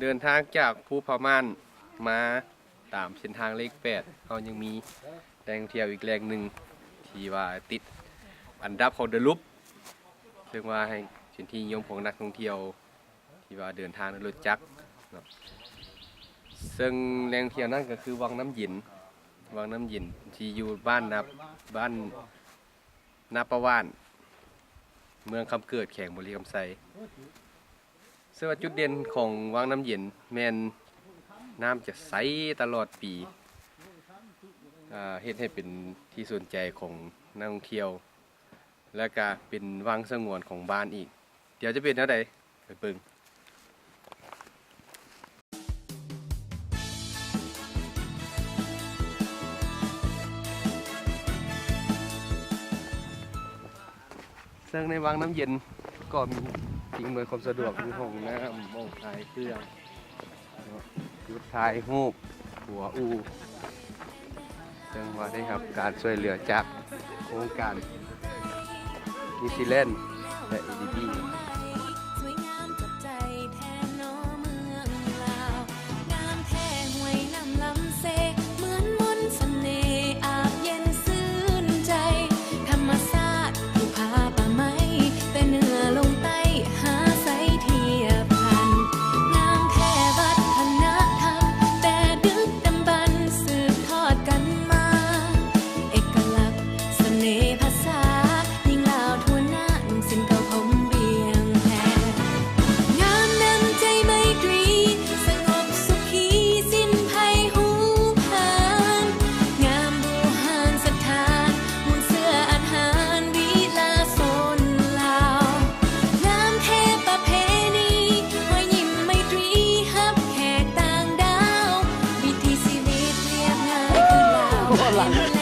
เดินทางจากภูพม่านมาตามเส้นทางเลข8เขายังมีแหล่งเที่ยวอีกแหล่งหนึ่งที่ว่าติดอันดับของเดอะลุปซึ่งว่าให้เป็นที่นิยมของนักท่องเที่ยวที่ว่าเดินทางในรถจักรเนาะซึ่งแหล่งเที่ยวนั่นก็คือวังน้ำหยินที่อยู่บ้านนาประว่านเมืองคำเกิดแข่งบุรีคำไซซึ่งว่าจุดเด่นของวังน้ำเย็นแมนน้ำจะใสตลอดปีเฮ็ดให้เป็นที่สนใจของนักท่องเที่ยวและก็เป็นวังสงวนของบ้านอีกเดี๋ยวจะเป็นเท่าใดไปเบิ่งซึ่งในวังน้ำเย็นก็มีสิ่งอำนวยความสะดวกมีห้องน้ำห้องถ่ายเครื่องยุดถ่ายรูปหัวอูซึ่งว่าได้ครับการช่วยเหลือจากโครงการนิวซีแลนด์และ ADBหลัง